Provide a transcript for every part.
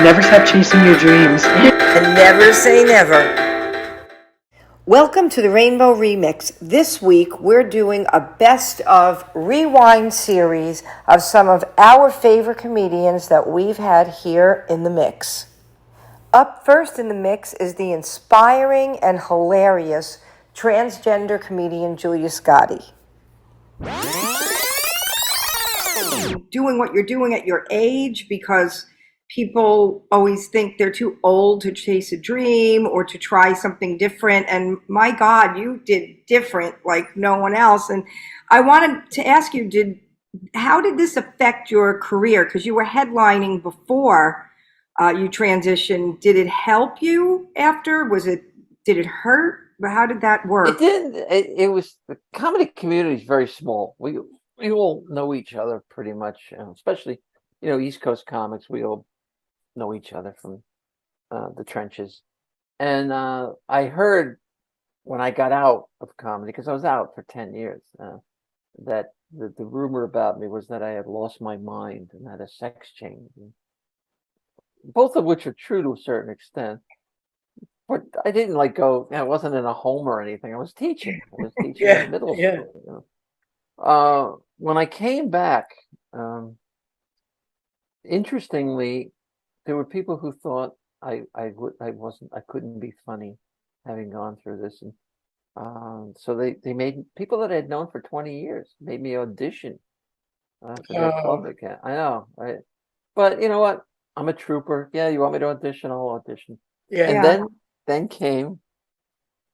Never stop chasing your dreams. And never say never. Welcome to the Rainbow Remix. This week we're doing a best of rewind series of some of our favorite comedians that we've had here in the mix. Up first in the mix is the inspiring and hilarious transgender comedian Julia Scotti. Doing what you're doing at your age because people always think they're too old to chase a dream or to try something different. And my God, you did different like no one else. And I wanted to ask you, how did this affect your career? Because you were headlining before you transitioned. Did it help you after? Did it hurt? How did that work? It didn't. It was, the comedy community is very small. We all know each other pretty much, especially East Coast comics. We all know each other from the trenches. And I heard when I got out of comedy, because I was out for 10 years, that the rumor about me was that I had lost my mind and had a sex change, both of which are true to a certain extent. But I didn't go. I wasn't in a home or anything. I was teaching. In middle school. When I came back, interestingly, there were people who thought I couldn't be funny, having gone through this, and so they made people that I had known for 20 years made me audition for their club again. I know, right? But you know what? I'm a trooper. Yeah, you want me to audition? I'll audition. Yeah. And then came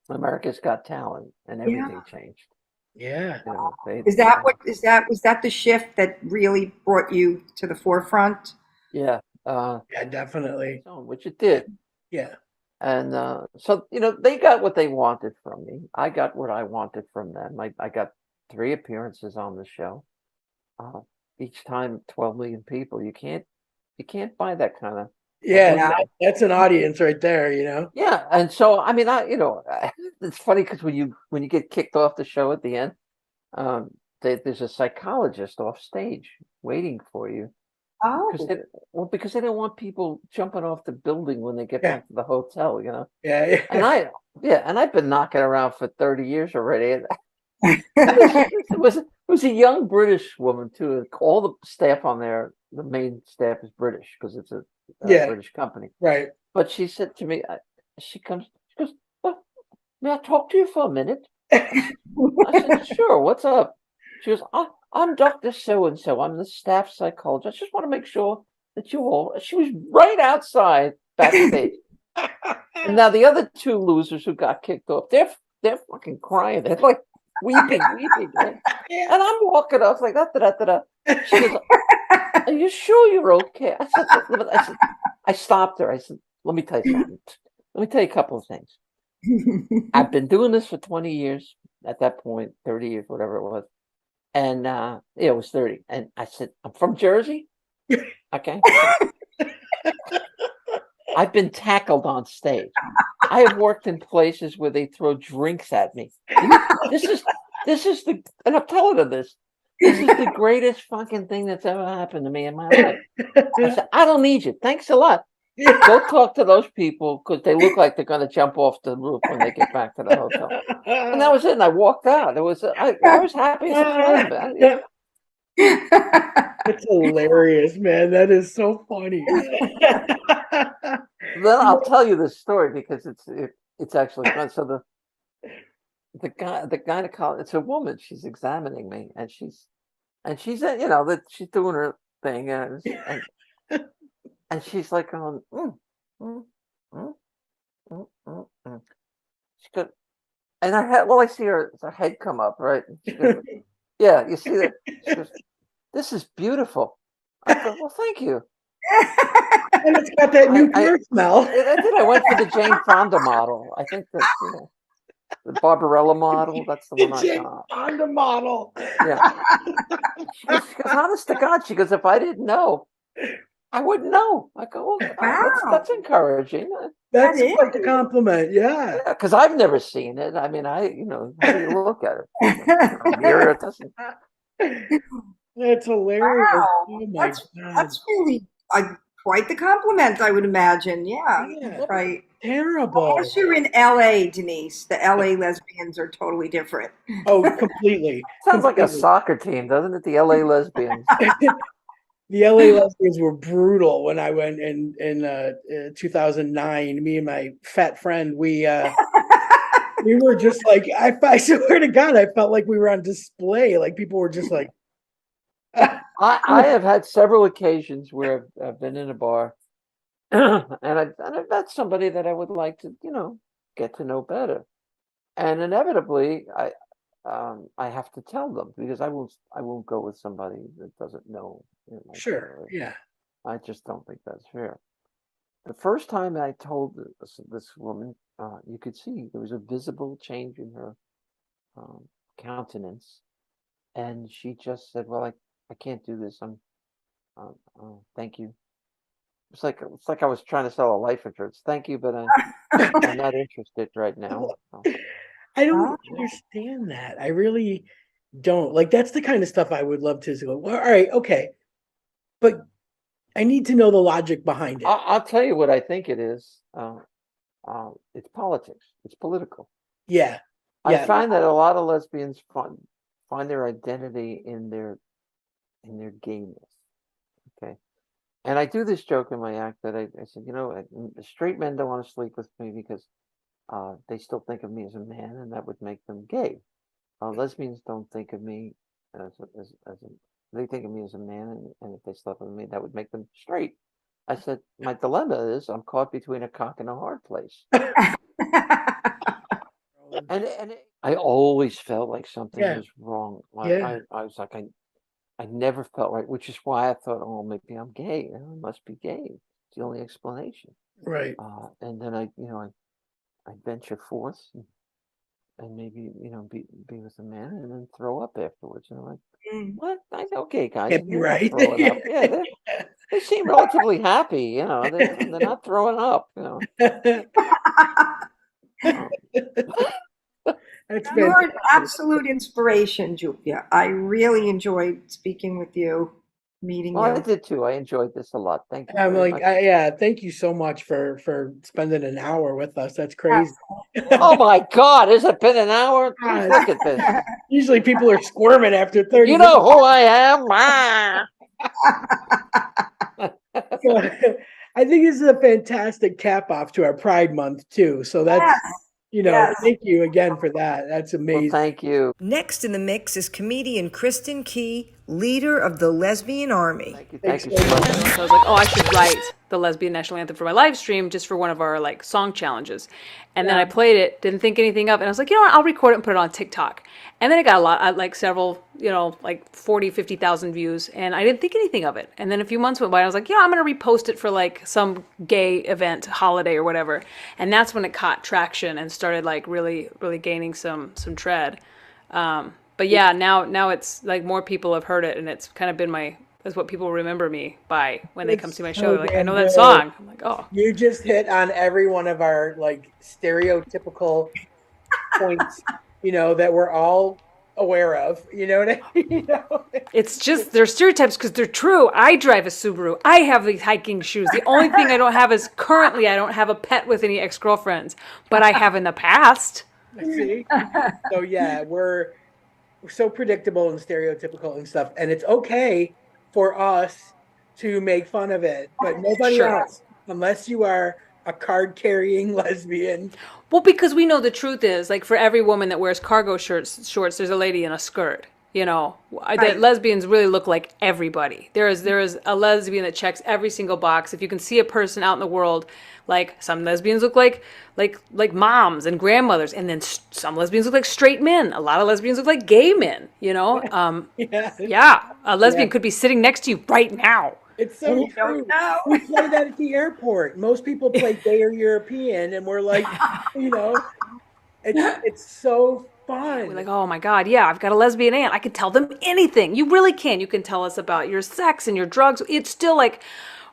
America's Got Talent, and everything changed. Yeah. Was that the shift that really brought you to the forefront? Yeah. Yeah, definitely. Which it did. Yeah. And so they got what they wanted from me. I got what I wanted from them. I got 3 appearances on the show. Each time 12 million people. You can't buy that kind of. Yeah, that's an audience right there, Yeah, and so I mean, it's funny because when you get kicked off the show at the end, there's a psychologist off stage waiting for you. Oh, because they don't want people jumping off the building when they get back to the hotel, Yeah. And I've been knocking around for 30 years already. It was a young British woman too. All the staff on there, the main staff is British because it's a British company, right? But she said to me, she goes, well, may I talk to you for a minute? I said, sure. What's up? She goes, I'm Dr. So-and-so. I'm the staff psychologist. I just want to make sure that she was right outside backstage. And now the other 2 losers who got kicked off, they're fucking crying. They're like weeping. Right? And I'm walking off like that. She goes, are you sure you're okay? I stopped her. I said, let me tell you something. Let me tell you a couple of things. I've been doing this for 20 years at that point, 30 years, whatever it was. And it was 30. And I said, I'm from Jersey. Okay. I've been tackled on stage. I have worked in places where they throw drinks at me. This is and I'm telling her this. This is the greatest fucking thing that's ever happened to me in my life. I said, I don't need you. Thanks a lot. Go talk to those people because they look like they're going to jump off the roof when they get back to the hotel. And that was it. And I walked out. I was happy as a clam, man. It's hilarious, man. That is so funny. Then I'll tell you this story because it's actually fun. So the gynecologist, it's a woman. She's examining me, and she's that she's doing her thing, and she's like going, She goes, and I see her head come up, right? She goes, yeah, you see that? She goes, this is beautiful. I go, well, thank you. And it's got that new beer smell. I went for the Jane Fonda model. I think that the Barbarella model. That's the one I got. Fonda model. Yeah. She goes, honest to God, she goes, if I didn't know, I wouldn't know. I go, well, wow. That's encouraging. That's quite a compliment. Yeah. Because I've never seen it. I mean, how do you look at it? Mirror, it doesn't. That's hilarious. Wow. Oh my God. That's really quite the compliment, I would imagine. Yeah, Yeah. right. Terrible. Unless you're in LA, Denise, the LA lesbians are totally different. Oh, completely. Sounds like a Completely. soccer team, doesn't it? The LA Lesbians. The LA lesbians were brutal when I went in 2009. Me and my fat friend, we were just like, I swear to God, I felt like we were on display. Like people were just like, I have had several occasions where I've been in a bar and I've met somebody that I would like to, get to know better. And inevitably I have to tell them because I won't go with somebody that doesn't know. My sure, story. yeah. I just don't think that's fair. The first time I told this woman, you could see there was a visible change in her countenance, and she just said, "Well, I can't do this. Thank you." It's like I was trying to sell a life insurance. Thank you, but I'm not interested right now. I don't understand that. I really don't. Like that's the kind of stuff I would love to go, well, all right, okay. But I need to know the logic behind it. I'll tell you what I think it is. It's politics. It's political. Yeah. I find that a lot of lesbians find their identity in their gayness. Okay. And I do this joke in my act that I said, straight men don't want to sleep with me because they still think of me as a man, and that would make them gay. Lesbians don't think of me as they think of me as a man, and if they slept with me, that would make them straight. I said, my dilemma is I'm caught between a cock and a hard place. and I always felt like something was wrong. I was like, I never felt right, which is why I thought, oh, maybe I'm gay. I must be gay. It's the only explanation. Right. And then I venture forth and maybe, be with a man and then throw up afterwards. And I'm like, what? Okay, guys. Can't be right. Up. Yeah, they seem relatively happy. They're not throwing up. You're an absolute inspiration, Julia. I really enjoyed speaking with you, meeting you. I did too. I enjoyed this a lot. Thank you. I'm like, thank you so much for spending an hour with us. That's crazy. Oh my God, has it been an hour? Look at this. Usually people are squirming after 30 You minutes. know who I am? I think this is a fantastic cap off to our Pride Month too. So that's thank you again for that. That's amazing. Well, thank you. Next in the mix is comedian Kristin Key, leader of the Lesbian Army. Thank you so much. So I was like, I should write the lesbian national anthem for my live stream just for one of our song challenges. And then I played it, didn't think anything of it. And I was like, I'll record it and put it on TikTok. And then it got a lot, several, 40, 50,000 views. And I didn't think anything of it. And then a few months went by and I was like, I'm going to repost it for some gay event, holiday or whatever. And that's when it caught traction and started really, really gaining some tread. But yeah, now it's more people have heard it, and it's kind of been that's what people remember me by when they come see my show. I know that song. I'm like, oh. You just hit on every one of our stereotypical points, that we're all aware of. You know what I mean? It's just they're stereotypes because they're true. I drive a Subaru. I have these hiking shoes. The only thing I don't have is currently I don't have a pet with any ex-girlfriends, but I have in the past. See? So yeah, we're so predictable and stereotypical and stuff, and it's okay for us to make fun of it, but nobody else, unless you are a card-carrying lesbian. Well, because we know the truth is, for every woman that wears cargo shorts, there's a lady in a skirt. That lesbians really look like everybody. There is a lesbian that checks every single box. If you can see a person out in the world, some lesbians look like moms and grandmothers, and then some lesbians look like straight men. A lot of lesbians look like gay men. A lesbian could be sitting next to you right now. It's so true. We play that at the airport. Most people play gay or European, and we're like, it's so fun. We're like, oh my God, yeah, I've got a lesbian aunt. I can tell them anything. You really can. You can tell us about your sex and your drugs. It's still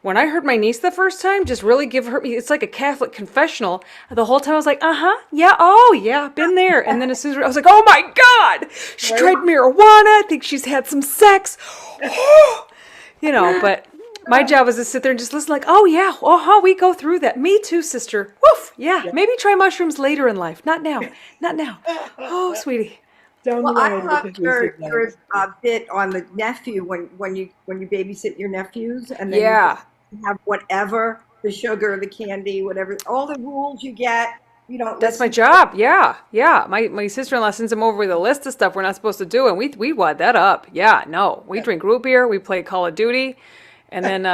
when I heard my niece the first time, just really give her, it's like a Catholic confessional. The whole time I was like, been there. And then as soon as I was like, oh my God, she tried marijuana. I think she's had some sex. But My job is to sit there and just listen like, oh yeah, oh, we go through that. Me too, sister. Woof, yeah. Maybe try mushrooms later in life. Not now. Not now. Oh, sweetie. Down the Well, I line, I loved think we said your that. bit on the nephew when you babysit your nephews, and then you Yeah. just have whatever, the sugar, the candy, whatever, all the rules you get. You don't That's my listen. job. Yeah. Yeah. My sister-in-law sends him over with a list of stuff we're not supposed to do, and we wad that up. Yeah, no. We drink root beer, we play Call of Duty, and then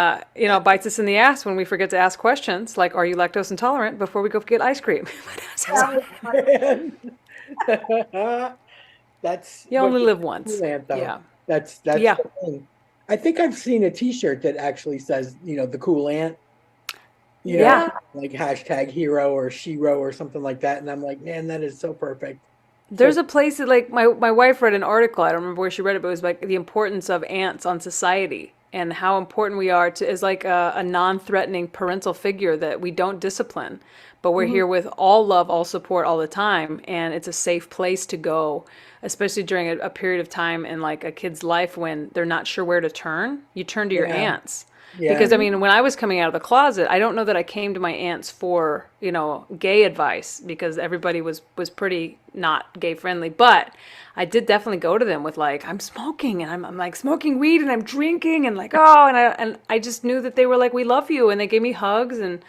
bites us in the ass when we forget to ask questions like, are you lactose intolerant, before we go get ice cream. That's You what only the live once. cool aunt, though. Yeah. That's Yeah. the thing. I think I've seen a T-shirt that actually says, the cool aunt, Yeah. like hashtag hero or shero or something like that. And I'm like, man, that is so perfect. There's a place that, like, my wife read an article, I don't remember where she read it, but it was like the importance of aunts on society and how important we are to as like a non-threatening parental figure that we don't discipline, but we're here with all love, all support all the time, and it's a safe place to go, especially during a period of time in like a kid's life when they're not sure where to turn. You turn to your Yeah. aunts. Yeah. Because I mean, when I was coming out of the closet, I don't know that I came to my aunts for, gay advice, because everybody was pretty not gay friendly. But I did definitely go to them with like, I'm smoking and I'm like smoking weed and I'm drinking and like, oh, and I just knew that they were like, we love you, and they gave me hugs, and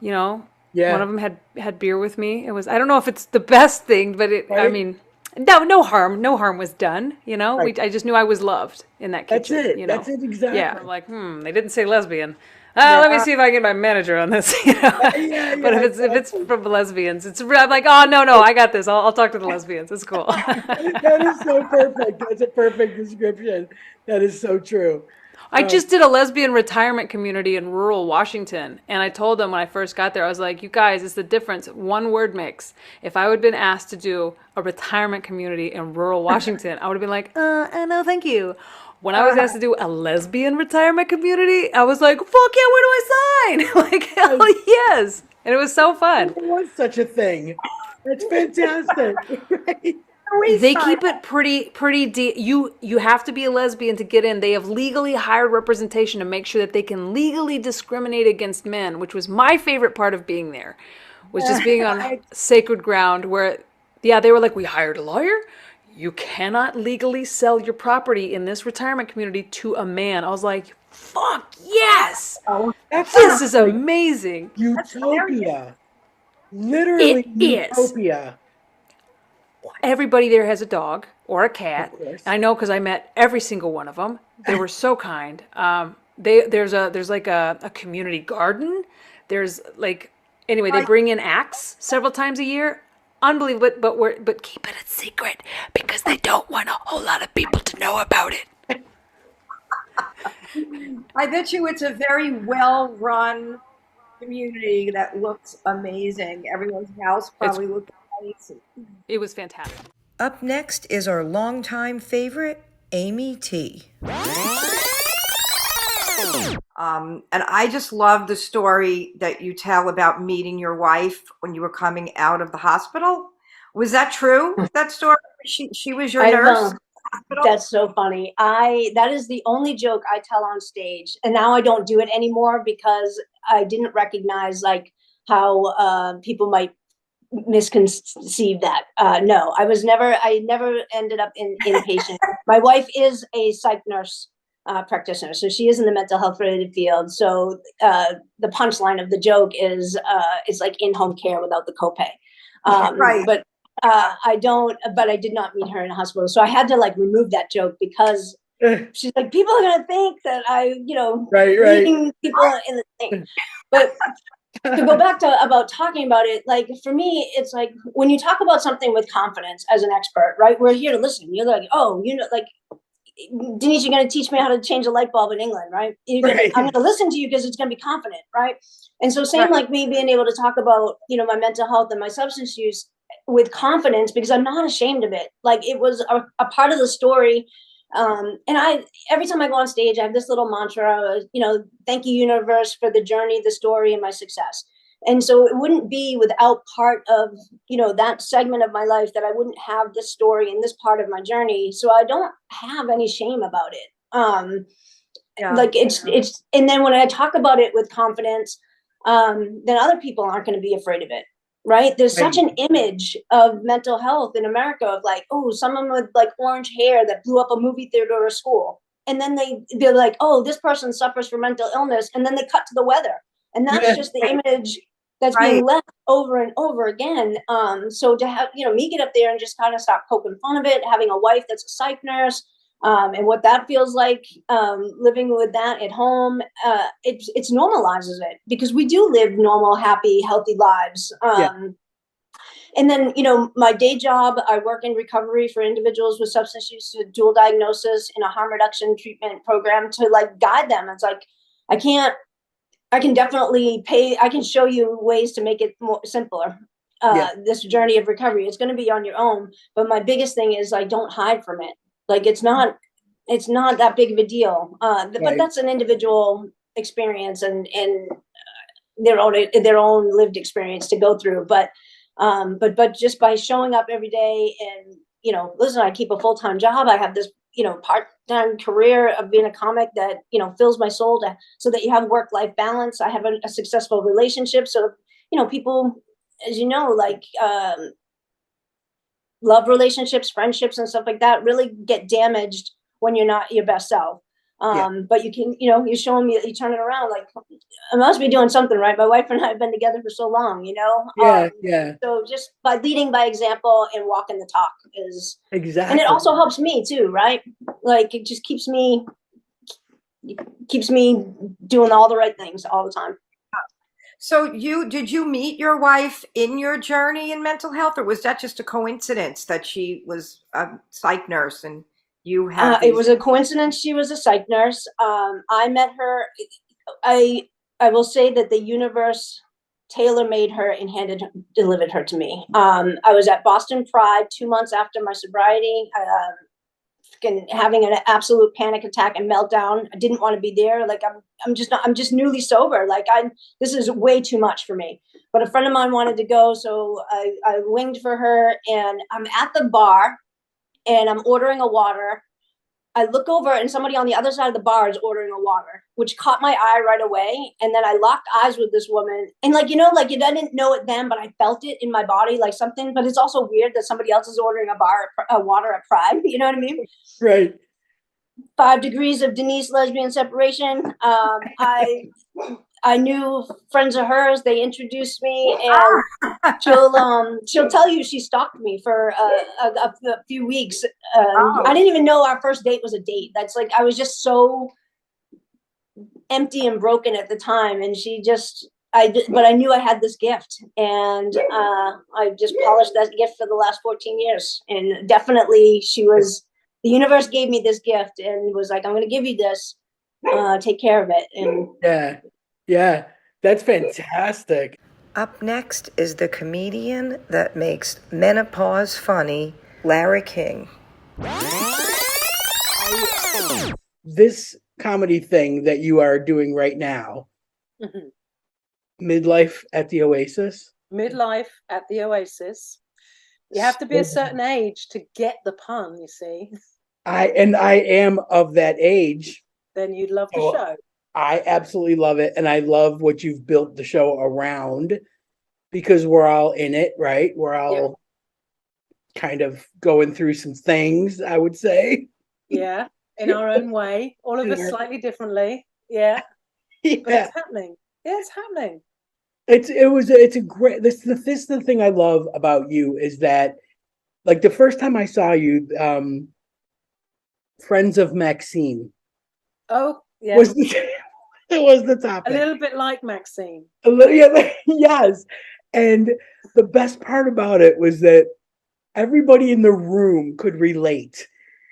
Yeah. one of them had beer with me. It was, I don't know if it's the best thing, but I Right. mean, no harm was done. Right. I just knew I was loved in that That's kitchen. it. That's it, exactly. Yeah, I'm like, they didn't say lesbian. Yeah. Let me see if I can get my manager on this. Yeah, But if it's from lesbians, I'm like, oh no, I got this. I'll talk to the lesbians. It's cool. That is so perfect. That's a perfect description. That is so true. I just did a lesbian retirement community in rural Washington, and I told them when I first got there, I was like, you guys, it's the difference. One word mix. If I would have been asked to do a retirement community in rural Washington, I would have been like, no, thank you. When I was asked to do a lesbian retirement community, I was like, fuck yeah, where do I sign? Like, hell yes. And it was so fun. There was such a thing. That's fantastic. Right? They keep it pretty deep. You have to be a lesbian to get in. They have legally hired representation to make sure that they can legally discriminate against men, which was my favorite part of being there, was just being on sacred ground where, they were like, we hired a lawyer. You cannot legally sell your property in this retirement community to a man. I was like, fuck yes. This is amazing. Utopia. Literally It is. utopia. Everybody there has a dog or a cat. Of course. I know because I met every single one of them. They were so kind. There's like a community garden. There's like, anyway, they bring in acts several times a year. Unbelievable, but keep it a secret because they don't want a whole lot of people to know about it. I bet you it's a very well-run community that looks amazing. Everyone's house probably looks nice. It was fantastic. Up next is our longtime favorite, Amy T. And I just love the story that you tell about meeting your wife when you were coming out of the hospital. Was that true? That story? She was your nurse? That's so funny. That is the only joke I tell on stage, and now I don't do it anymore because I didn't recognize like how people might misconceive that. No, I never ended up in inpatient. My wife is a psych nurse practitioner, so she is in the mental health related field. So the punchline of the joke is it's like in-home care without the copay. Right. But I did not meet her in a hospital. So I had to like remove that joke because she's like, people are going to think that I, meeting people in the thing. But to go back to about talking about it, like for me, it's like when you talk about something with confidence as an expert, right? We're here to listen. You're like, oh, like, Denise, you're going to teach me how to change a light bulb in England, right? I'm going to listen to you because it's going to be confident, right? And so same like me being able to talk about, my mental health and my substance use with confidence because I'm not ashamed of it. Like it was a part of the story. And every time I go on stage, I have this little mantra, thank you, universe, for the journey, the story, and my success. And so it wouldn't be without part of, that segment of my life that I wouldn't have this story and this part of my journey. So I don't have any shame about it. Yeah. like it's, and then when I talk about it with confidence, then other people aren't going to be afraid of it. Right. There's such an image of mental health in America of like, oh, someone with like orange hair that blew up a movie theater or a school. And then they're like, oh, this person suffers from mental illness. And then they cut to the weather. And that's just the image that's being left over and over again. So to have, me get up there and just kind of stop poking fun of it, having a wife that's a psych nurse, and what that feels like, living with that at home, it normalizes it, because we do live normal, happy, healthy lives. And then, my day job, I work in recovery for individuals with substance use dual diagnosis in a harm reduction treatment program to like guide them. It's like, I can definitely I can show you ways to make it more simpler. This journey of recovery, it's going to be on your own. But my biggest thing is like, don't hide from it. Like, it's not that big of a deal. But that's an individual experience and their own lived experience to go through. But just by showing up every day and, listen, I keep a full-time job. I have this, part-time career of being a comic that, fills my soul so that you have work-life balance. I have a successful relationship. So, people, as you know, like, love relationships, friendships, and stuff like that really get damaged when you're not your best self. But you can, you show them, you turn it around. Like, I must be doing something right. My wife and I have been together for so long, So just by leading by example and walking the talk is exactly, and it also helps me too, right? Like, it just keeps me doing all the right things all the time. So did you meet your wife in your journey in mental health, or was that just a coincidence that she was a psych nurse and you had it was a coincidence. She was a psych nurse. I met her. I will say that the universe tailor-made her and delivered her to me. I was at Boston Pride 2 months after my sobriety, having an absolute panic attack and meltdown. I didn't want to be there. Like, I'm just newly sober. Like, this is way too much for me. But a friend of mine wanted to go, so I winged for her, and I'm at the bar and I'm ordering a water. I look over and somebody on the other side of the bar is ordering a water, which caught my eye right away. And then I locked eyes with this woman. And like, I didn't know it then, but I felt it in my body, like something. But it's also weird that somebody else is ordering a water at Pride. You know what I mean? Right. 5 degrees of Denise lesbian separation. I knew friends of hers. They introduced me, and she'll tell you she stalked me for a few weeks. I didn't even know our first date was a date. That's like, I was just so empty and broken at the time, and but I knew I had this gift, and I just polished that gift for the last 14 years. And definitely, the universe gave me this gift and was like, I'm going to give you this. Take care of it. And yeah, that's fantastic. Up next is the comedian that makes menopause funny, Lara King. This comedy thing that you are doing right now, Midlife at the Oasis. Midlife at the Oasis. You have to be a certain age to get the pun, you see. I am of that age. Then you'd love the show. I absolutely love it. And I love what you've built the show around, because we're all in it, right? We're all kind of going through some things, I would say. Yeah, in our own way. All of us slightly differently. Yeah. But it's happening. Yeah, it's happening. This is the thing I love about you, is that, like, the first time I saw you, Friends of Maxine. Oh, yeah. It was the topic. A little bit like Maxine. Yes. And the best part about it was that everybody in the room could relate,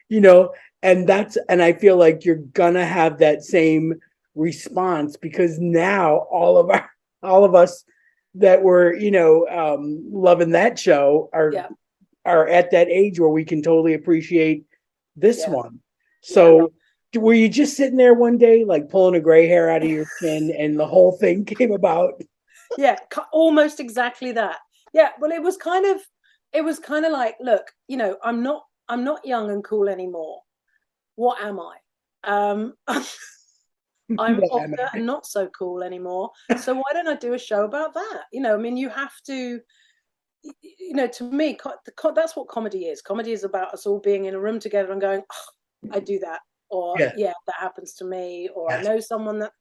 and I feel like you're gonna have that same response, because now all of us that were, loving that show are at that age where we can totally appreciate this one. So were you just sitting there one day, like pulling a gray hair out of your chin, and the whole thing came about? Yeah, almost exactly that. Yeah, well, it was kind of like, look, I'm not young and cool anymore. What am I? I'm older and not so cool anymore. So why don't I do a show about that? I mean, you have to, to me, that's what comedy is. Comedy is about us all being in a room together and going, oh, I do that. Or, yeah, that happens to me. Or I know someone that,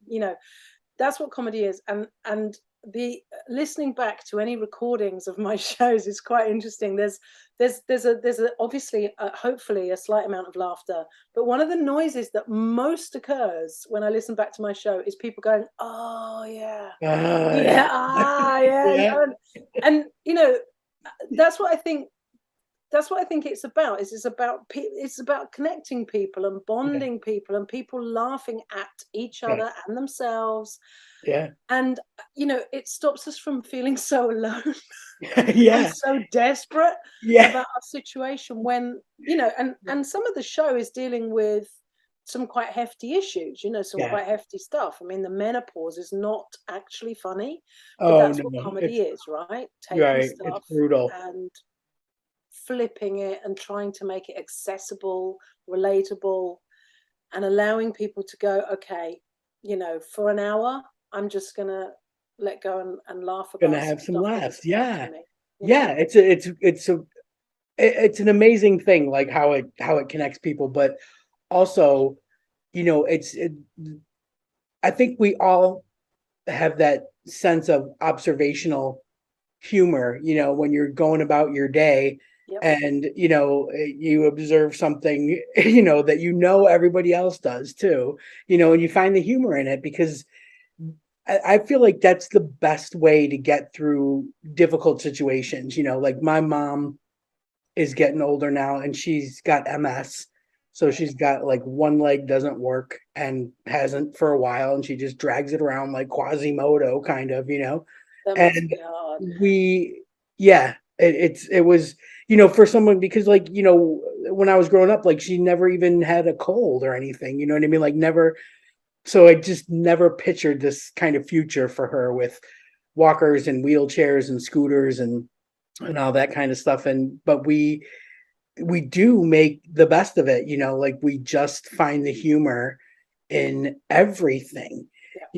that's what comedy is. And the listening back to any recordings of my shows is quite interesting. There's obviously hopefully a slight amount of laughter, but one of the noises that most occurs when I listen back to my show is people going, oh yeah, yeah. And that's what I think it's about. It's about connecting people and bonding people and people laughing at each other and themselves. Yeah. And it stops us from feeling so alone. And so desperate about our situation when, and some of the show is dealing with some quite hefty issues, some quite hefty stuff. I mean, the menopause is not actually funny, but that's what comedy is, right? Taking stuff it's brutal and flipping it and trying to make it accessible, relatable, and allowing people to go, okay, for an hour, I'm just gonna let go and laugh about. Gonna have some laughs, it's an amazing thing, like how it connects people, but also, I think we all have that sense of observational humor, when you're going about your day. Yep. And you observe something that everybody else does too, and you find the humor in it, because I feel like that's the best way to get through difficult situations. Like my mom is getting older now and she's got MS. So she's got like one leg doesn't work and hasn't for a while, and she just drags it around like Quasimodo kind of, and it was, for someone, because like, when I was growing up, like she never even had a cold or anything, you know what I mean? Like never. So I just never pictured this kind of future for her with walkers and wheelchairs and scooters and all that kind of stuff. But we do make the best of it, like we just find the humor in everything,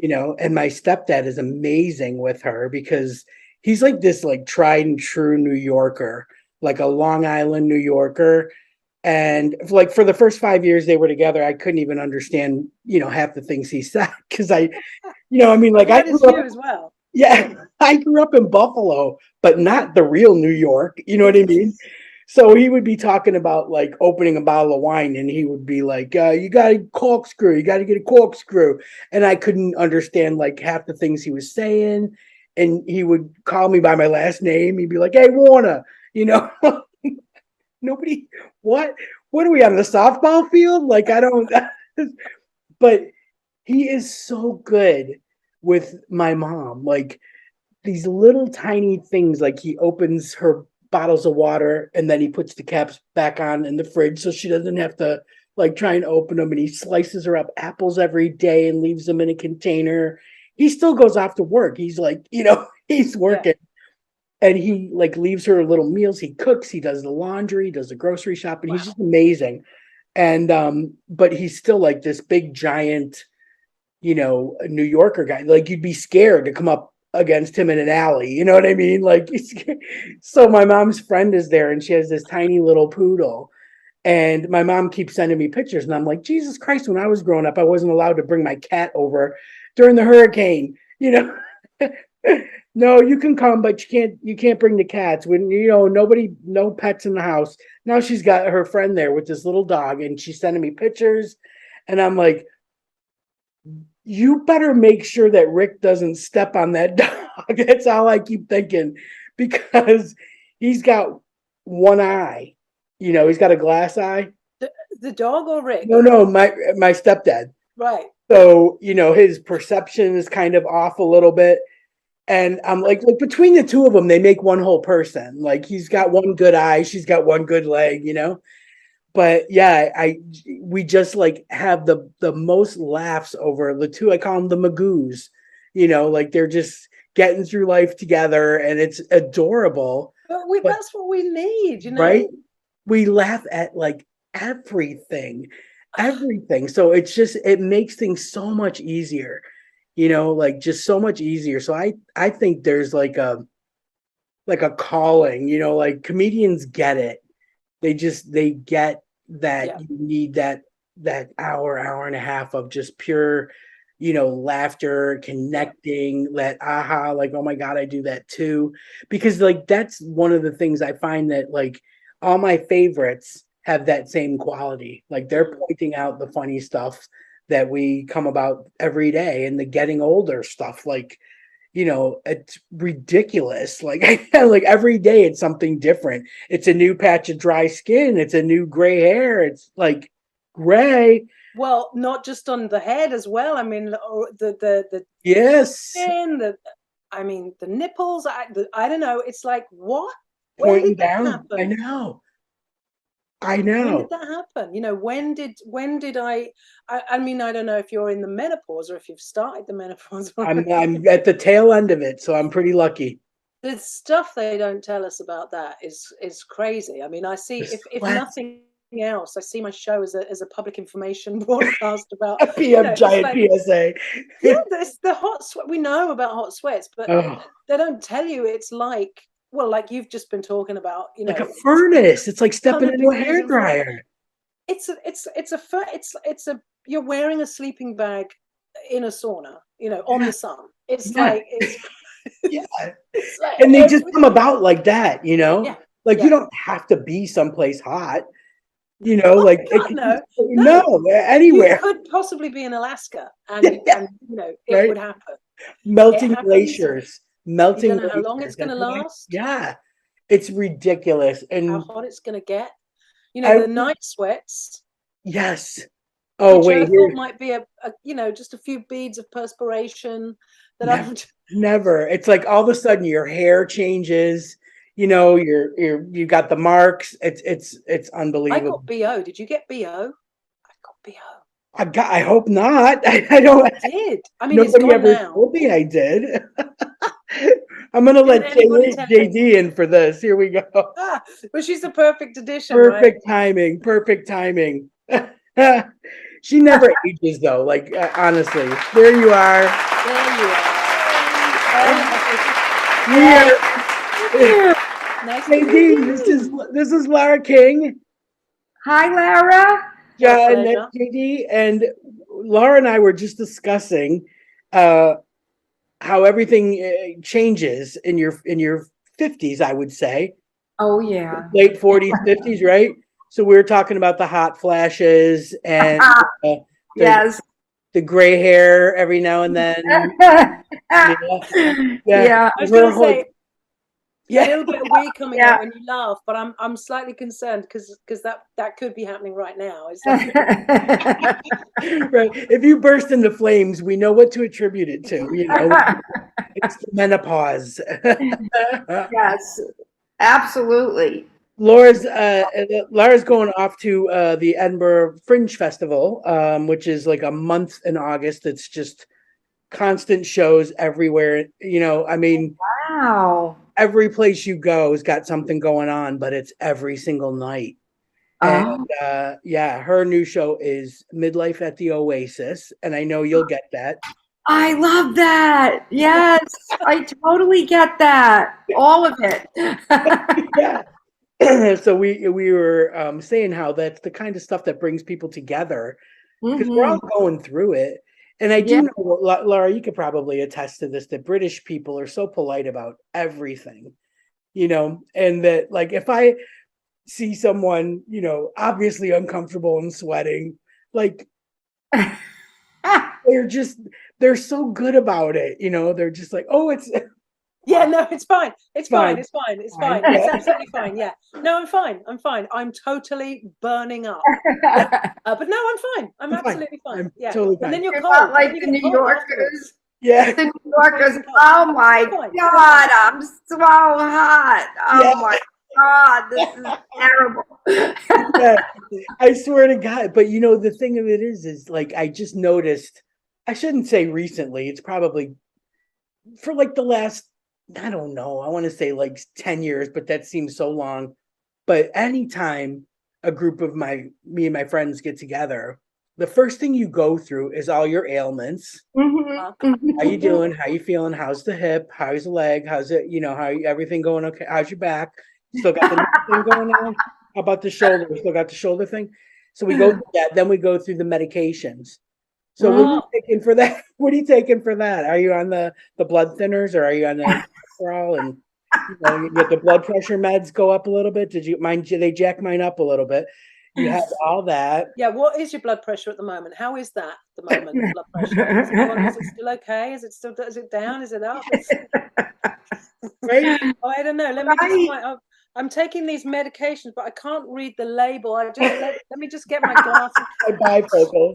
and my stepdad is amazing with her, because he's like this like tried and true New Yorker, like a Long Island New Yorker. And like for the first 5 years they were together, I couldn't even understand, half the things he said, because I mean, like I grew up as well. Yeah, I grew up in Buffalo, but not the real New York. You know what I mean? So he would be talking about like opening a bottle of wine, and he would be like, you got to corkscrew, you got to get a corkscrew. And I couldn't understand like half the things he was saying. And he would call me by my last name. He'd be like, hey, Warner, nobody, what are we on the softball field? Like, I don't, but he is so good with my mom. Like these little tiny things, like he opens her bottles of water and then he puts the caps back on in the fridge so she doesn't have to like try and open them. And he slices her up apples every day and leaves them in a container. He still goes off to work. He's like, he's working. And he like leaves her little meals. He cooks, he does the laundry, he does the grocery shopping. He's just amazing. And but he's still like this big giant, New Yorker guy. Like you'd be scared to come up against him in an alley. You know what I mean? Like, so my mom's friend is there and she has this tiny little poodle. And my mom keeps sending me pictures. And I'm like, Jesus Christ, when I was growing up, I wasn't allowed to bring my cat over during the hurricane, No, you can come, but you can't bring the cats. When no pets in the house. Now she's got her friend there with this little dog, and she's sending me pictures, and I'm like, you better make sure that Rick doesn't step on that dog. That's all I keep thinking, because he's got one eye. He's got a glass eye. The dog or Rick? No, my stepdad. Right. So, his perception is kind of off a little bit. And I'm like between the two of them, they make one whole person. Like he's got one good eye, she's got one good leg, But yeah, we just like have the most laughs over the two. I call them the Magoos, like they're just getting through life together, and it's adorable. But that's what we need, Right? We laugh at like everything. everything. So it's just, it makes things so much easier, like just so much easier. So I think there's like a calling, like comedians get it. They get that you need that hour and a half of just pure, laughter, connecting, that aha, like, oh my God, I do that too. Because like that's one of the things I find, that like all my favorites have that same quality. Like they're pointing out the funny stuff that we come about every day, and the getting older stuff, like, it's ridiculous. Like like every day it's something different. It's a new patch of dry skin. It's a new gray hair. It's like gray. Well, not just on the head as well. I mean, the yes, skin, the nipples. I don't know. It's like, what? Pointing down. I know. When did that happen? When did I mean, I don't know if you're in the menopause or if you've started the menopause. I'm at the tail end of it, so I'm pretty lucky. The stuff they don't tell us about that is crazy. I mean, I see, if nothing else, I see my show as a public information broadcast about a giant PSA. Yeah, it's the hot sweat. We know about hot sweats, but they don't tell you it's like, well, like you've just been talking about, like a furnace. It's like stepping into a hairdryer. You're wearing a sleeping bag in a sauna, on the sun. It's like, it's it's like, and they just come about like that, like you don't have to be someplace hot, like anywhere. You could possibly be in Alaska, and it would happen. Melting glaciers. You don't know how long it's going to last. Yeah, it's ridiculous. And how hot it's going to get. The night sweats. Yes. Oh, wait. I thought might be a just a few beads of perspiration. Never. It's like all of a sudden your hair changes. You got the marks. It's unbelievable. I got BO. Did you get BO? I got BO. I hope not. I don't. I did. I mean, nobody ever told me I did. I'm gonna let JD in for this. Here we go. But she's a perfect addition. Perfect timing. Perfect timing. She never ages, though. Like honestly, there you are. There you are. Nice JD, this is Lara King. Hi, Lara. Yeah, and JD and Lara and I were just discussing how everything changes in your 50s, I would say. Oh yeah. Late 40s, 50s, right? So we were talking about the hot flashes and yes, the gray hair every now and then. Yeah. I was going to say, a little bit of weed coming out when you laugh, but I'm slightly concerned because that could be happening right now. Right. If you burst into flames, we know what to attribute it to. It's menopause. Yes, absolutely. Lara's going off to the Edinburgh Fringe Festival, which is like a month in August. It's just constant shows everywhere. I mean, wow. Every place you go has got something going on, but it's every single night. And her new show is Midlife at the Oasis, and I know you'll get that. I love that. Yes, I totally get that. All of it. Yeah. So we were saying how that's the kind of stuff that brings people together, because we're all going through it. And I do know, Lara, you could probably attest to this, that British people are so polite about everything, and that, like, if I see someone, obviously uncomfortable and sweating, like, they're so good about it. They're just like, oh, it's. Yeah, no, it's fine. It's fine. It's absolutely fine. Yeah. No, I'm fine. I'm totally burning up. But no, I'm fine. I'm absolutely fine. Yeah. Totally fine. And then you're cold. Like the New Yorkers. Yeah. The New Yorkers. Oh my God, I'm so hot. Oh my God, this is terrible. Yeah, I swear to God. But the thing of it is like, I just noticed, I shouldn't say recently, it's probably for like the last, I don't know, I want to say like 10 years, but that seems so long. But anytime a group of me and my friends get together, the first thing you go through is all your ailments. How you doing? How you feeling? How's the hip? How's the leg? How's it? Everything going okay? How's your back? Still got the thing going on? How about the shoulder? We still got the shoulder thing. So we go through that. Then we go through the medications. So what are you taking for that? What are you taking for that? Are you on the blood thinners, or are you on the cholesterol, and you get the blood pressure meds go up a little bit? Did they jack mine up a little bit? You have all that. Yeah. What is your blood pressure at the moment? How is that at the moment? Blood pressure. Is it still okay? Is it down? Is it up? Right? Oh, I don't know. Let me just I'm taking these medications, but I can't read the label. Let me just get my glasses. My bifocals.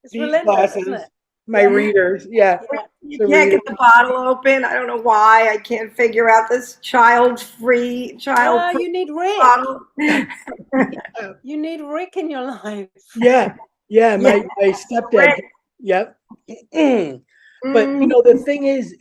It's relentless, glasses, isn't it? my readers. Yeah. You can't get the bottle open. I don't know why. I can't figure out this child-free you need Rick. bottle. You need Rick in your life. Yeah. My stepdad. Yep. But the thing is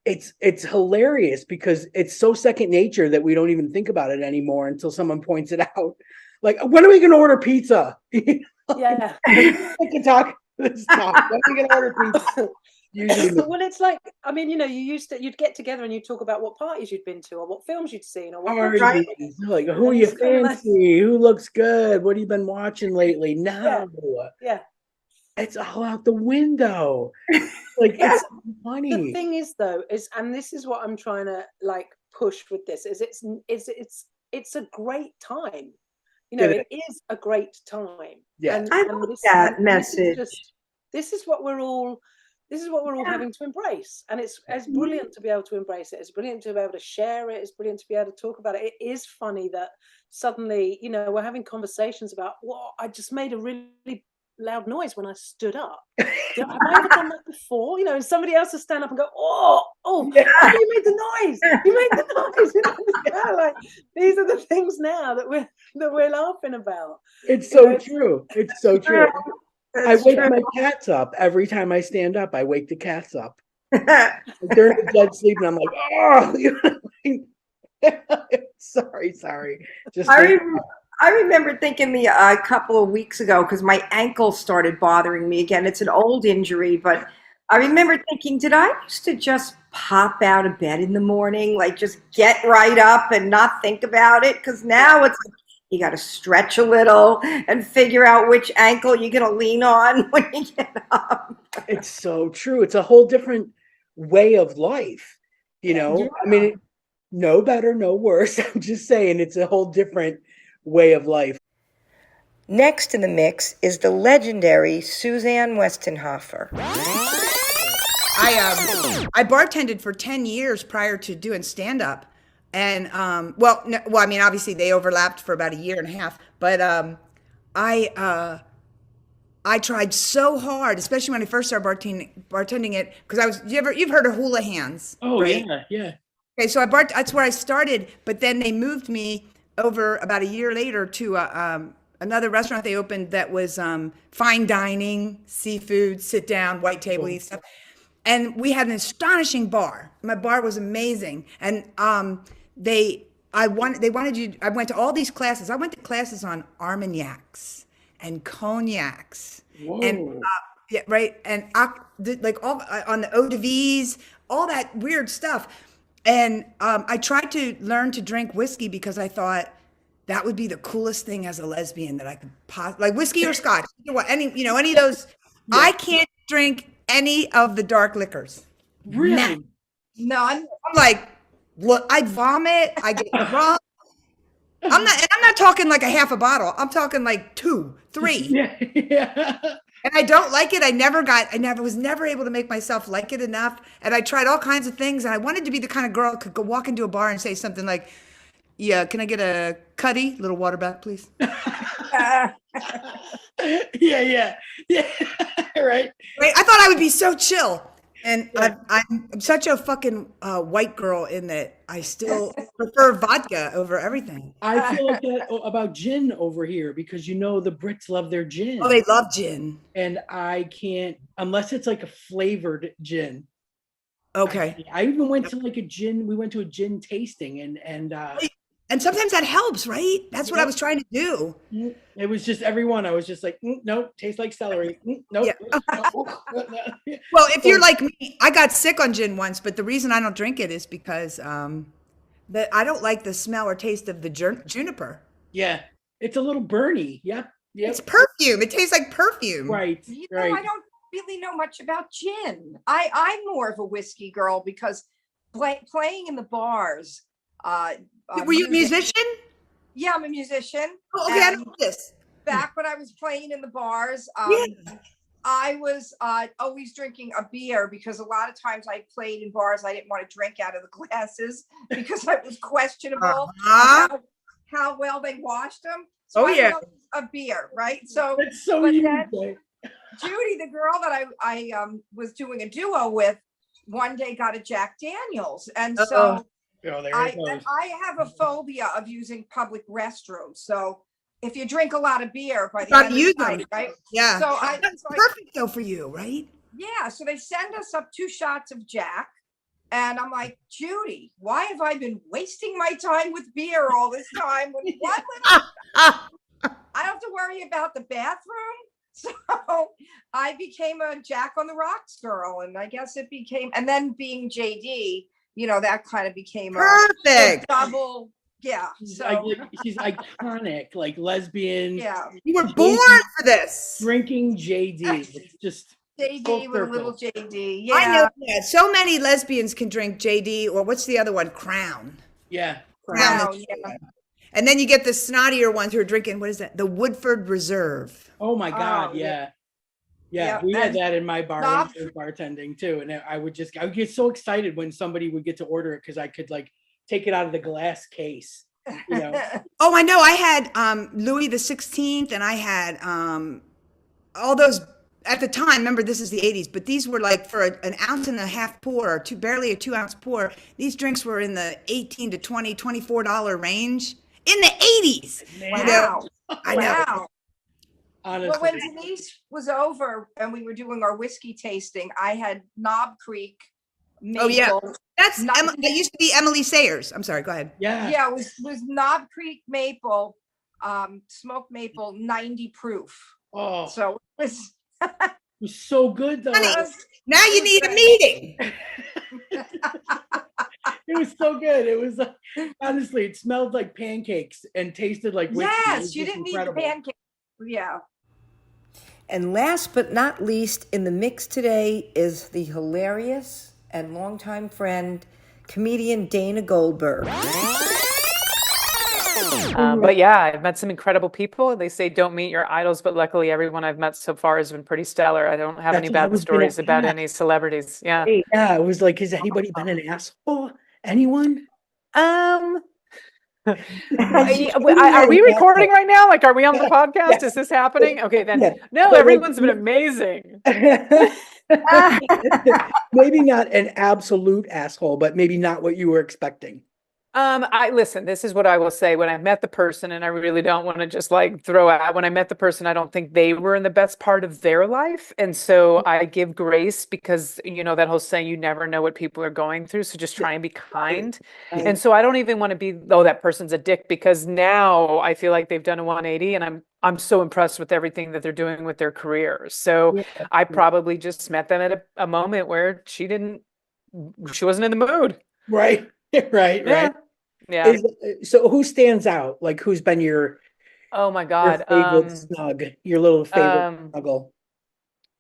it's hilarious because it's so second nature that we don't even think about it anymore until someone points it out. Like, when are we going to order pizza? Yeah. We can talk. Let's talk. When are we going to order pizza? Usually. Well, it's like, I mean, you'd get together and you'd talk about what parties you'd been to or what films you'd seen or what parties. Like, who you fancy? Who looks good? What have you been watching lately? No. Yeah. It's all out the window. Like, it's funny. The thing is, though, and this is what I'm trying to like push with this, is it's a great time. It is a great time. Yeah. And I love that message. This is what we're all having to embrace. And it's brilliant to be able to embrace it. It's brilliant to be able to share it. It's brilliant to be able to talk about it. It is funny that suddenly, we're having conversations about, I just made a really loud noise when I stood up. Have I ever done that before? And somebody else will stand up and go, you made the noise. You made the noise. Like, these are the things now that we're laughing about. It's so true. It's so true. I wake my cats up every time I stand up. I wake the cats up. They're in the dead sleep, and I'm like, sorry. Just I remember thinking a couple of weeks ago, because my ankle started bothering me again. It's an old injury, but I remember thinking, did I used to just pop out of bed in the morning, like just get right up and not think about it? Because now it's like, you got to stretch a little and figure out which ankle you're going to lean on when you get up. It's so true. It's a whole different way of life. I mean, no better, no worse. I'm just saying, it's a whole different way of life. Next in the mix is the legendary Suzanne Westenhoefer. I bartended for 10 years prior to doing stand-up. And, I mean, obviously they overlapped for about a year and a half, but I tried so hard, especially when I first started bartending it, because you've heard of hula hands. Oh, right? Yeah. Okay, so that's where I started, but then they moved me over about a year later to another restaurant they opened that was fine dining, seafood, sit down, white table stuff. And we had an astonishing bar. My bar was amazing. And I went to all these classes. I went to classes on Armagnacs and cognacs. Whoa. And and like all on the eau de vies, all that weird stuff. And I tried to learn to drink whiskey because I thought that would be the coolest thing as a lesbian that I could like whiskey or scotch, any of those. Yeah. I can't drink any of the dark liquors. Really? None. I'm like, look, I vomit. I get drunk. I'm not talking like a half a bottle. I'm talking like 2, 3. Yeah. And I don't like it. I was never able to make myself like it enough. And I tried all kinds of things. And I wanted to be the kind of girl who could go walk into a bar and say something like, yeah, can I get a cutty, little water back, please? Yeah. Right. I thought I would be so chill. And yeah. I'm such a fucking white girl in that I still prefer vodka over everything. I feel like that about gin over here because the Brits love their gin. Oh, they love gin. And I can't, unless it's like a flavored gin. Okay. I even went to we went to a gin tasting and And sometimes that helps, right? That's what I was trying to do. It was just everyone. I was just like, nope, tastes like celery. Nope. Yeah. Well, if you're like me, I got sick on gin once, but the reason I don't drink it is because I don't like the smell or taste of the juniper. Yeah, it's a little burny. Yep. It's perfume. It tastes like perfume. Right. I don't really know much about gin. I'm more of a whiskey girl because playing in the bars. Were you a musician? Yeah, I'm a musician. Oh, okay, I know this. Back when I was playing in the bars, I was always drinking a beer because a lot of times I played in bars. I didn't want to drink out of the glasses because it was questionable how well they washed them. So I loved a beer, right? So that's so but easy. then Judy, the girl that I was doing a duo with, one day got a Jack Daniels, and so I have a phobia of using public restrooms. So if you drink a lot of beer by the end of the night, right? Yeah. So that's perfect though for you, right? Yeah. So they send us up 2 shots of Jack. And I'm like, Judy, why have I been wasting my time with beer all this time? When I don't have to worry about the bathroom. So I became a Jack on the Rocks girl. And I guess it became, and then being JD, that kind of became perfect. A double. Yeah. She's iconic, like lesbian. Yeah. You were born for this. Drinking JD. It's just JD with a little JD. Yeah. I know that. So many lesbians can drink JD, or what's the other one? Crown. Yeah. Crown. Yeah. And then you get the snottier ones who are drinking, what is that? The Woodford Reserve. Oh my God. Yeah. Yeah. We had that in my bar when I was bartending too. And I would get so excited when somebody would get to order it because I could like take it out of the glass case. Oh, I know. I had Louis the 16th, and I had all those at the time. Remember, this is the 80s, but these were like for an ounce and a half pour, or barely a 2 ounce pour. These drinks were in the $18 to $20, $24 range in the 80s. Wow. I know. Wow. Honestly. Well, when Denise was over and we were doing our whiskey tasting, I had Knob Creek maple. Oh yeah, that used to be Emily Sayers. I'm sorry, go ahead. Yeah, it was Knob Creek maple, smoked maple, 90 proof. Oh, so it was so good though. Now you need a meeting. It was so good. It was honestly, it smelled like pancakes and tasted like whiskey. Yes, you didn't need the pancakes. Yeah. And last but not least in the mix today is the hilarious and longtime friend, comedian Dana Goldberg. But yeah, I've met some incredible people. They say don't meet your idols, but luckily everyone I've met so far has been pretty stellar. I don't have any bad stories about any celebrities. Yeah. Yeah, it was like, has anybody been an asshole? Anyone? Are we recording right now? Like, are we on the podcast? Is this happening? Okay, then. No, everyone's been amazing. Maybe not an absolute asshole, but maybe not what you were expecting. Listen, this is what I will say. When I met the person, and I really don't want to just like throw out, when I met the person, I don't think they were in the best part of their life. And so I give grace because, that whole saying, you never know what people are going through. So just try and be kind. And so I don't even want to be, that person's a dick, because now I feel like they've done a 180 and I'm so impressed with everything that they're doing with their careers. So I probably just met them at a moment where she wasn't in the mood. Right. Right. Yeah. So who stands out? Like, who's been your my God, your favorite snug, your little favorite snuggle?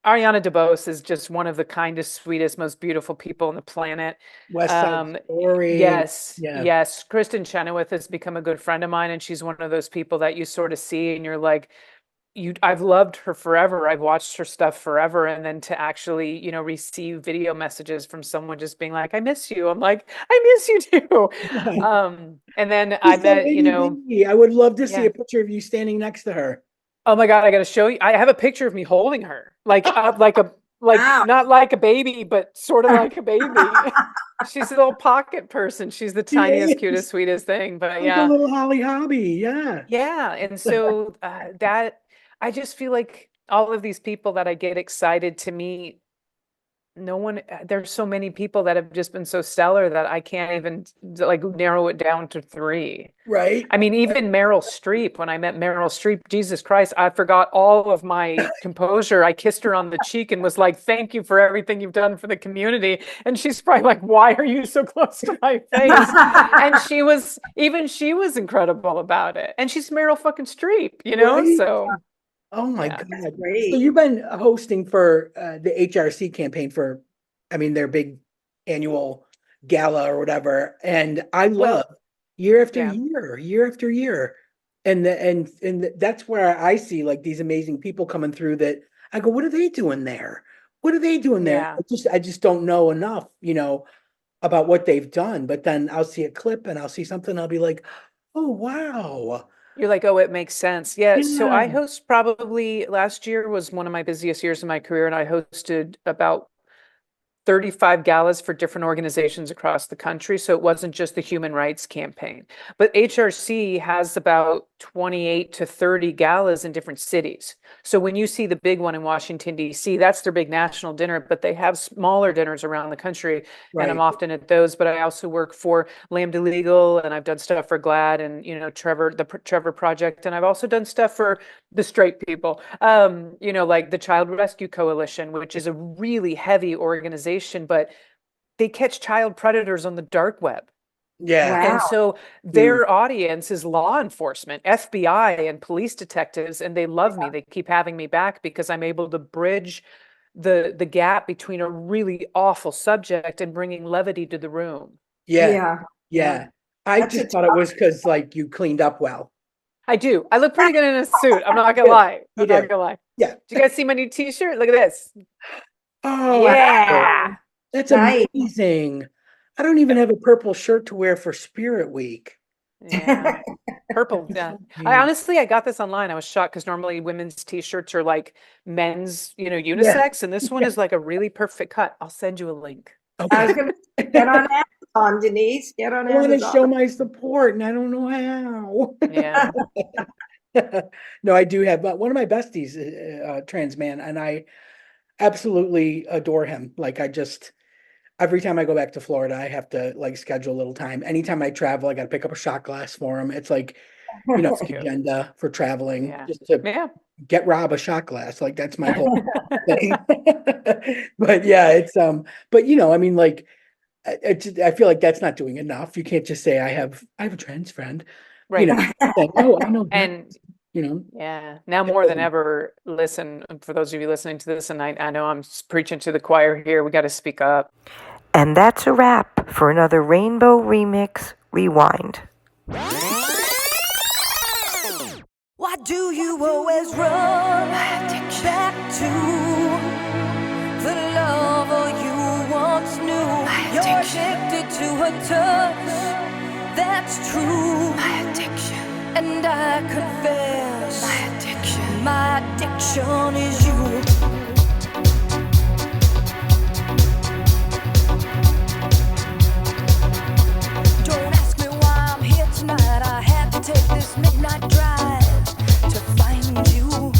Ariana DeBose is just one of the kindest, sweetest, most beautiful people on the planet. West Side Story. Yes. Kristin Chenoweth has become a good friend of mine, and she's one of those people that you sort of see and you're like, I've loved her forever. I've watched her stuff forever. And then to actually, receive video messages from someone just being like, I miss you. I'm like, I miss you too. And then I met, I would love to see a picture of you standing next to her. Oh my God, I got to show you. I have a picture of me holding her, not like a baby, but sort of like a baby. She's a little pocket person. She's the tiniest, cutest, sweetest thing. But like a little Holly Hobby. Yeah. Yeah. And so I just feel like all of these people that I get excited to meet, no one, there's so many people that have just been so stellar that I can't even like narrow it down to 3. Right. I mean, even Meryl Streep, when I met Meryl Streep, Jesus Christ, I forgot all of my composure. I kissed her on the cheek and was like, thank you for everything you've done for the community. And she's probably like, why are you so close to my face? And she was incredible about it. And she's Meryl fucking Streep, you know? Right? So. Oh my God. So you've been hosting for the HRC campaign for, I mean, their big annual gala or whatever. And I love year after year after year. And that's where I see like these amazing people coming through that I go, what are they doing there? What are they doing there? I just don't know enough, you know, about what they've done. But then I'll see a clip and I'll see something. I'll be like, oh, wow. You're like, oh, it makes sense. Yeah. So I host probably last year was one of my busiest years in my career, and I hosted about 35 galas for different organizations across the country. So it wasn't just the Human Rights Campaign, but HRC has about 28 to 30 galas in different cities. So when you see the big one in Washington, D.C., that's their big national dinner, but they have smaller dinners around the country. Right. And I'm often at those, but I also work for Lambda Legal, and I've done stuff for GLAAD and, you know, the Trevor Project. And I've also done stuff for the straight people, you know, like the Child Rescue Coalition, which is a really heavy organization, but they catch child predators on the dark web. Yeah. Wow. And so their audience is law enforcement, FBI and police detectives, and they love me. They keep having me back because I'm able to bridge the gap between a really awful subject and bringing levity to the room. Yeah. I just thought it was because like you cleaned up well. I do. I look pretty good in a suit. I'm not gonna lie. I'm not gonna lie. Yeah. Do you guys see my new t-shirt? Look at this. Oh yeah. That's amazing. I don't even have a purple shirt to wear for Spirit Week. Yeah. Purple. Yeah. I got this online. I was shocked because normally women's t-shirts are like men's, you know, unisex. And this one is like a really perfect cut. I'll send you a link. Okay. I was going to get on Amazon, Denise. Get on Amazon. I want to show my support and I don't know how. Yeah. No, I do have, but one of my besties, trans man, and I absolutely adore him. Like every time I go back to Florida, I have to like schedule a little time. Anytime I travel, I got to pick up a shot glass for him. It's like, you know, the agenda for traveling, just to get Rob a shot glass. Like that's my whole thing. But yeah, it's, but you know, I mean, like, I feel like that's not doing enough. You can't just say I have a trans friend, right? You know, like, oh, I know, and you know, now more than ever, listen, for those of you listening to this, and I know I'm preaching to the choir here, we got to speak up. And that's a wrap for another Rainbow Remix Rewind. Why do you always run back to the lover you once knew? You're addicted to her touch, that's true. My addiction. And I confess, my addiction is you. Don't ask me why I'm here tonight. I had to take this midnight drive to find you.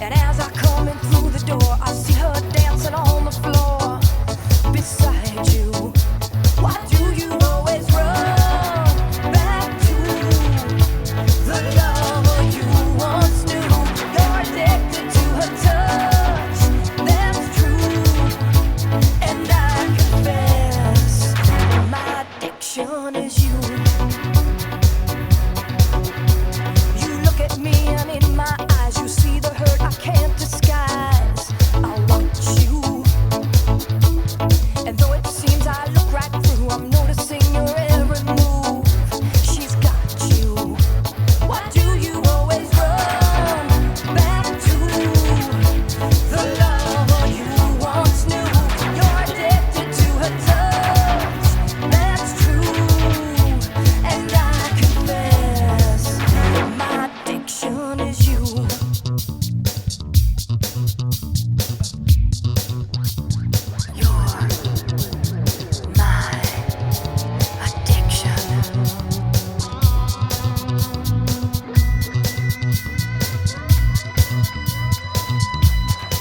And as I come in through the door, I see her dancing on the floor beside you. Why do you always run back to the lover you once knew? You're addicted to her touch, that's true. And I confess, my addiction is you. You look at me and in my eyes you see the hurt I can't disguise. I want you. And though it seems I look right through, I'm noticing your every move. She's got you. Why do you always run back to the lover you once knew? You're addicted to her touch, that's true. And I confess, my addiction is you.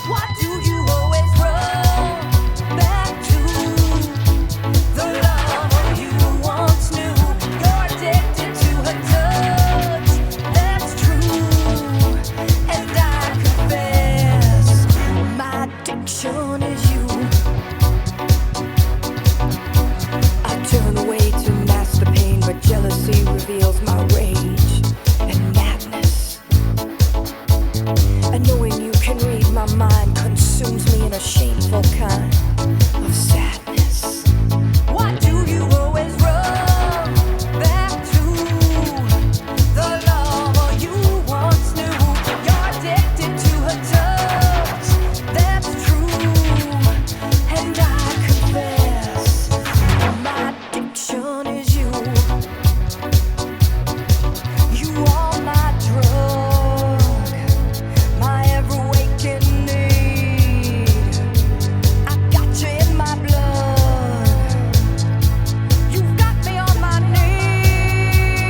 Why do you always run shameful kind of sadness. Why do you always run back to the lover you once knew? You're addicted to her touch, that's true. And I confess, my addiction is you. You are my drug, my ever-waking need. I got you in my blood. You've got me on my knees.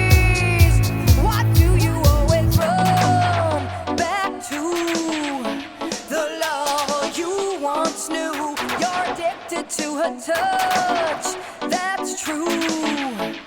Why do you always run back to the love you once knew? You're addicted to her touch, that's true.